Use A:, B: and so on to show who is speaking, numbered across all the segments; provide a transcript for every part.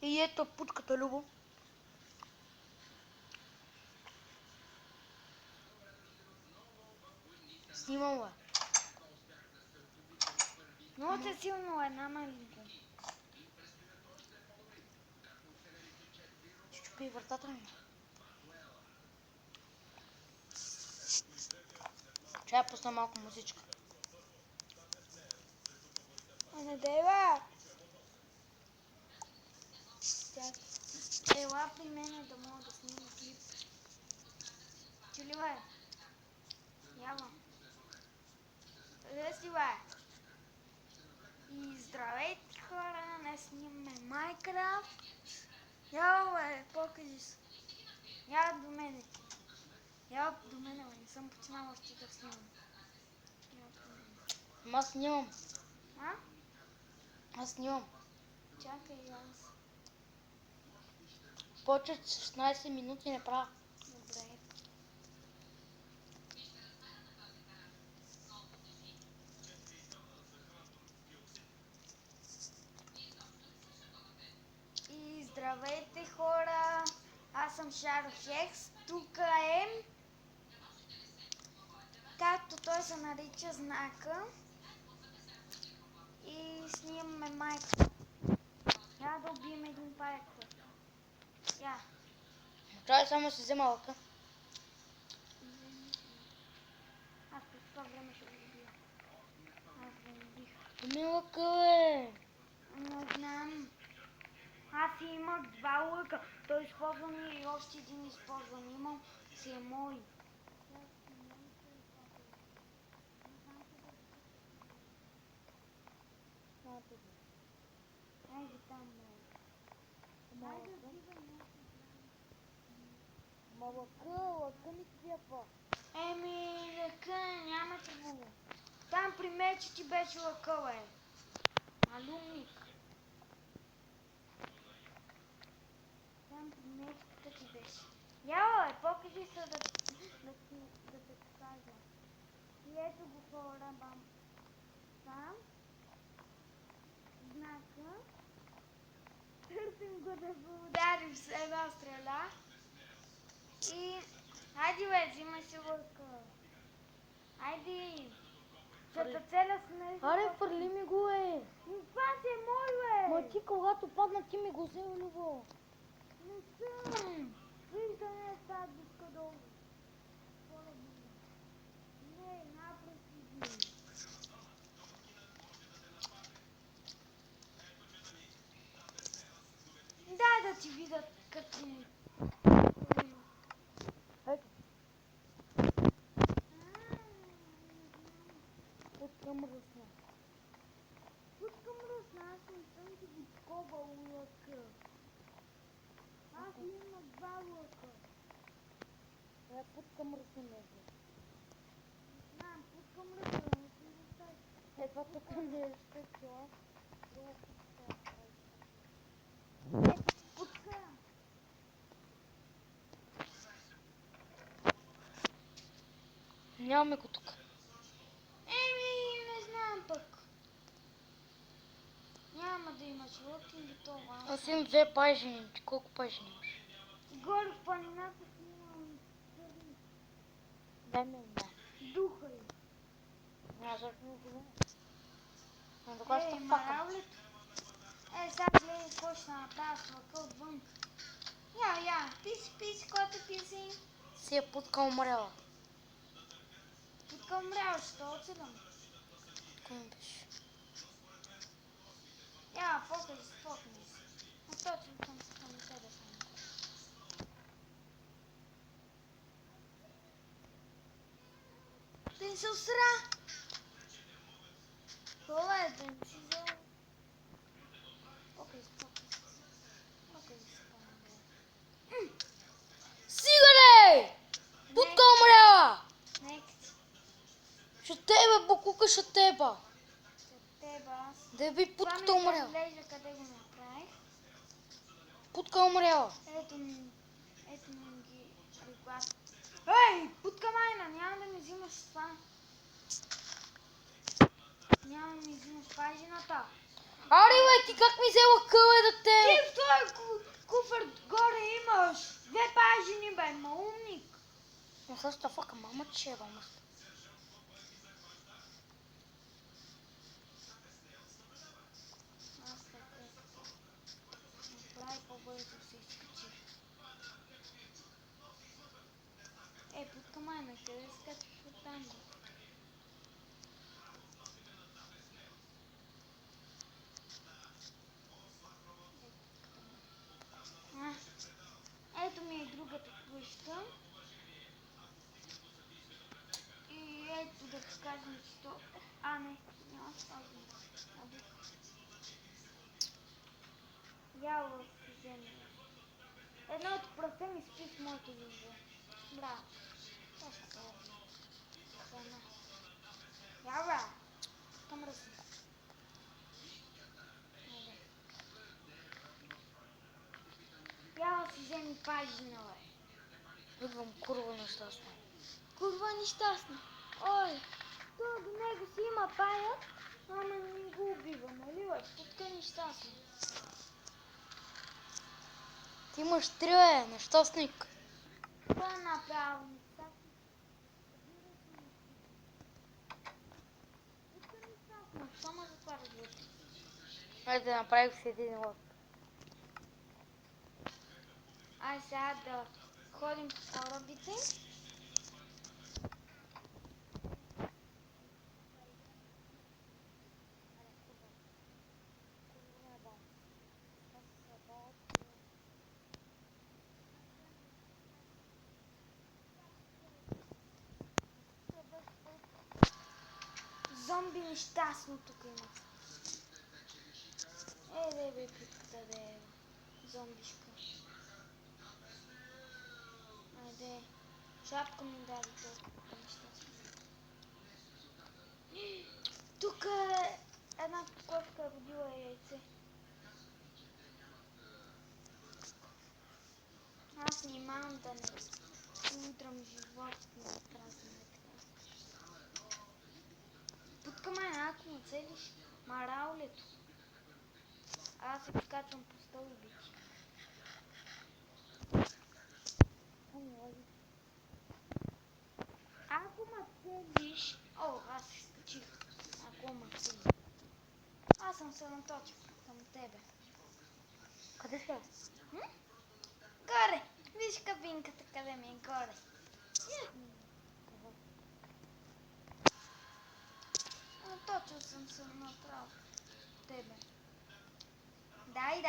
A: И ето путката, Любо. Снимам, бе.
B: Много се силно една маленко.
A: Чупи вратата ми. Чай пусна малко музичка.
B: Не дай, бе! Ела при мене да мога да снимам клип. Чули, бе? Ява. Къде си, бе? И здравейте, хора! Днес снимаме Майнкрафт. Ява, бе, покажи се. Ява до мене. Ява до мене, бе. Не съм починала още да снимам.
A: Ама аз снимам.
B: А?
A: Аз снимам.
B: Чакай, аз.
A: Повече от 16 минути не правя.
B: Добре. И здравейте, хора! Аз съм Шаро Хекс. Тук е, както той се нарича, знака. И снимаме Майнкрафт. Я да убием един пайкър. Я.
A: Чай само си взема лъка.
B: Аз през това време ще го убия. Аз го убих.
A: Ами лъка, бе.
B: Не знам. Аз имах 2 лъка. Той използван и още един използван. Имам си е мой. Айде там, бе. Айде отивай някой.
A: Ма лъка ми свяпа.
B: Еми, лъка, нямате го. Там при мече ти беше лъка, бе. Малумник. Там при мечката ти беше. Яла, бе, покажи се да те покажа. И ето го, хора, бам. Там. Знака. Търсим го да го ударим с една стрела. И... Хайде, бе, взимай си лъка. Хайде. Ще целя с него.
A: Аре, фърли ми го, е.
B: Това си е мой, бе.
A: Ма ти когато падна, ти ми го взема, Любо.
B: Не съм. Вижда не тази дупка долу. Не, напред иди. Дай да ти видят картини.
A: Ето. Пускам ръсна.
B: Пускам ръсна, аз не съм ти го такова лъка. Аз имам 2 лъка.
A: Я пускам ръсна между.
B: Знам, пускам ръсна, не си го стави.
A: Това тук не е щетила. Друго пускам.
B: Пуска.
A: Нямаме го тук.
B: Еми, не знам пък. Няма да имаш лък или това.
A: Аз имам 2 пажини. Ти колко пажини имаш?
B: Горе в планината си имам първи
A: Дай ми една.
B: духа ли.
A: Аз също не го знам. Но тогава ще факам.
B: маравлето. Сега гледай какво ще направя с лъка отвън. Я, писи, който писи.
A: Си е путка умряла.
B: Путка умряла, ще отседам.
A: Кой ми беше?
B: Я, фокус. А точно към не се да съм. Ти се усра! Това е да не си взел. Фокус.
A: Сигаре! Путка умряла!
B: Next.
A: Ще тебе, букука, ще теба.
B: За теб аз.
A: Да ви
B: Това
A: путката
B: ми
A: умряла.
B: изглежда къде го направих.
A: Путка умряла.
B: Ето ми ги регулат. Ей, путка майна, няма да ми взимаш това. Няма да ми взимаш пажината.
A: Аре, бе, ти как ми взела къл е да
B: Ти
A: те...
B: в този куфър горе имаш 2 пажини, бе, маумник.
A: Но също фака, мама, че е вама.
B: Аз така направи по-бързо се изкачи. Под камайна, къде скачаш от там? Ето ми е другата къща. И ето да кажем, че то... Не, няма спазно. Яло си вземе. Едно от пръста ми спи с моето линза. Браво. Това ще се ясно. Храна. Я, бра. Към ръси. Яло си вземи пажина, бе.
A: Идвам курва нещастна.
B: Курва нещастна. Ой, то до него си има пая, ама не го убива, нали, бе? Путка нещастна.
A: Ти имаш три, нещастник.
B: Това направо нещастна. Путка нещастна. Що ме затваря двете?
A: Айде да направих си един лод.
B: Ай сега да ходим по корабите. Зомби нещастно тук има. Бе, питката, бе. Зомбишка. Айде. Шапка ми даде толкова нещастно. Тук е една кошка родила яйце. Аз внимавам да не удрам животни на празни така. Путка ме, ако ме целиш, мараулето. Аз се покачвам по стълбите. Ако ме целиш... Аз се скачих. Ако ме целиш. Аз съм се наточил към тебе.
A: Къде си?
B: Горе! Виж кабинката къде ми е горе. Наточил съм се направо. Тебе. Дай!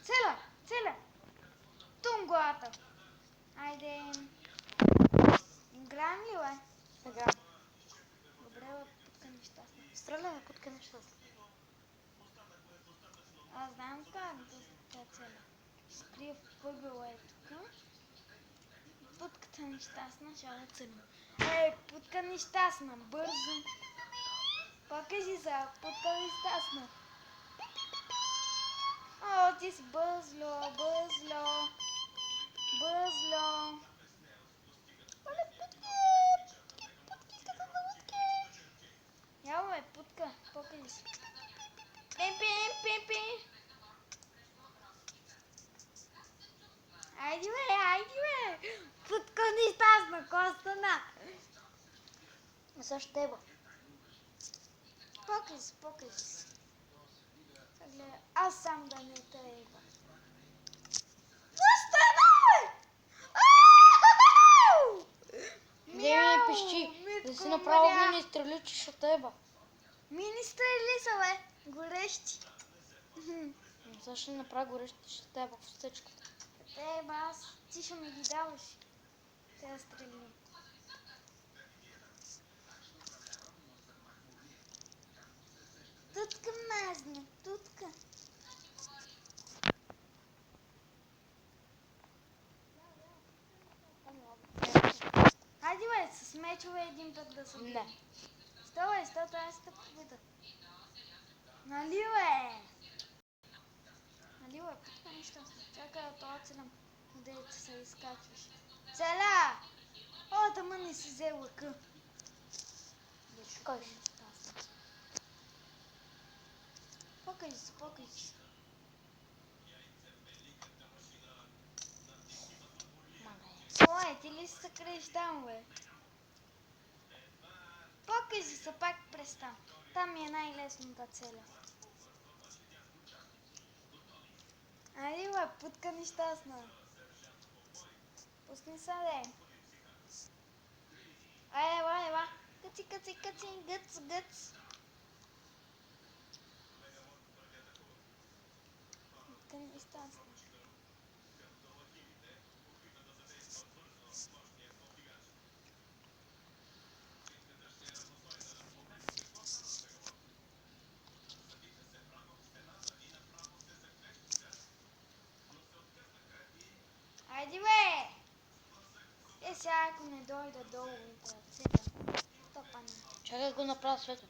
B: Целя! Тум главата. Айде. Играем ли, бе?
A: Сега.
B: Добре, бе, путка нещастна.
A: Стреляй, кутка нещастна.
B: Аз знам как да целя. Скрия в ъгъла тук. Путката нещастна, ще да целя. Путка нещастна, бързо. Покажи за путка нещастна. Ти си бързло. Оле, путки. Яо, бе, путка, покажи си. Пи. Айди, бе. Путка нещастна, Костана.
A: Защо теба?
B: Покажи си. Гледай, аз сам да не трябва.
A: Не ми пищи, да си направо мини стреличиш от теба.
B: Мини стрели са, бе, горещи.
A: Защо не направи горещи ще теба в стъчката?
B: Аз ти ще ми ги даваш. Те стрели. Тутка мазна, тутка. Хайде, бе, с мечове един път да съм.
A: Не.
B: Стой, аз да победа. Нали, бе? Путка нещастна. Чакай да това целям. Където се изкачваш. Целя! Тъма не си взе лъка.
A: Кой?
B: Покажи се, покажи се. Ой, ти ли се криеш там, бе? Покажи се пак през там. Там ми е най-лесната целя. Айде, бе, путка нещастна. Пусни се, де. Айде, айде, ба. Къци, къци, къци, гъц, гъц. Путка нещастна. Айде, бе! Е, сега ако не дойда долу ми працета. Топане.
A: Чакай да го направя светло.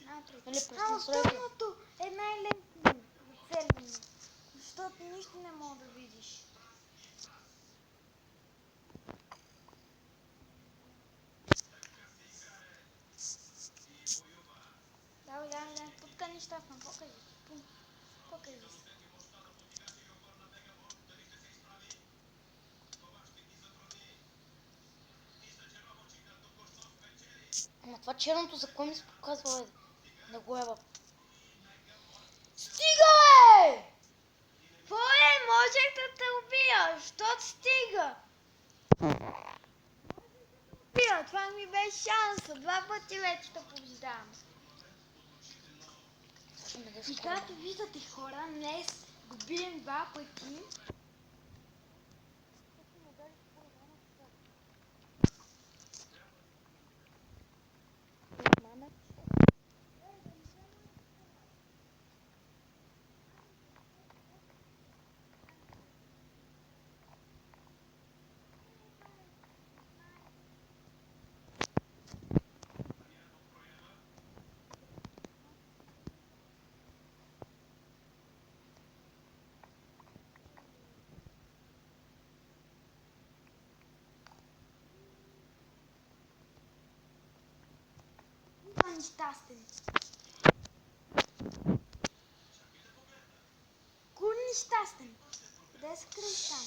B: Напред.
A: Или през
B: Ама
A: настройки.
B: тъмното е най-лесно за целене. Защото нищо не мога да видиш. Давай, давай, давай. Путка нещастна. Покажи. Пум. Покажи се.
A: Ама това черното за кой ми се показва, бе? Не го еба. Стига, бе!
B: Бое, можех да те убия. Що стига? Убия, това ми беше шанса. 2 пъти вече те побеждавам.
A: Също ме
B: И
A: дъска.
B: както виждате хора, днес го бием 2 пъти. Нещастен. Кур нещастен. Къде се криеш там?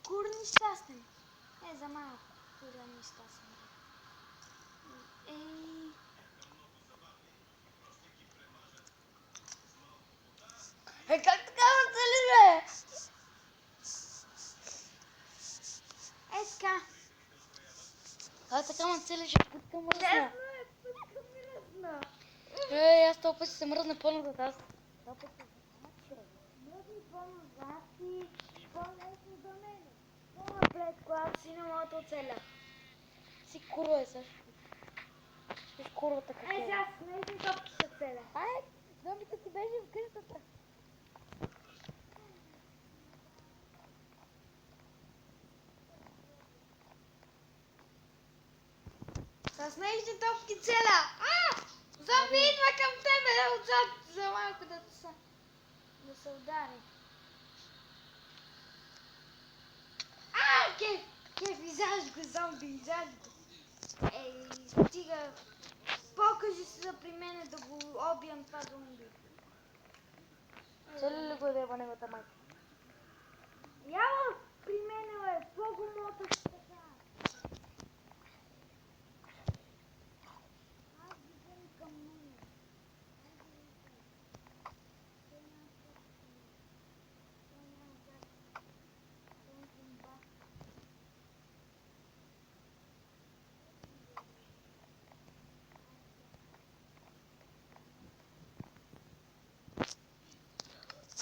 B: Кур нещастен. Е, за малко. Кур нещастен. Ей.
A: Е, как така ме цели, бе?
B: Е, така.
A: Как така ме цели, че путка мръсна?
B: Лесно е, пътка мръсна.
A: Е, аз този път ще се мръсна по-назад, аз.
B: Мръсни по-назад и по-лесно за мен. По-напред, когато си не мога да оцеля.
A: Си курва е, Саш. Си курвата как
B: Ей,
A: е.
B: сега с нежни топки ще оцеля.
A: Ай, зомбите си беше в къщата.
B: С нежни топки целя. Зомби идва към тебе отзад за малко да се удари. Кеф, изяж го, зомби, изяж го. Ей, стига. Покажи се за при мене да го обиям това зомби.
A: Цели ли го е да еба неговата майка?
B: Яла при мене, бе, по-го моташ така. Аз бегам към мене.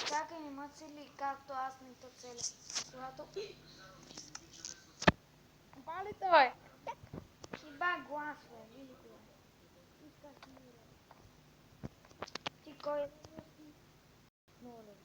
B: Чакай, не ме цели, както аз не те целя. Когато...
A: Балите, бе!
B: Иба глас, бе, види го. Искаш мира. Ти кой е?
A: Много лесно.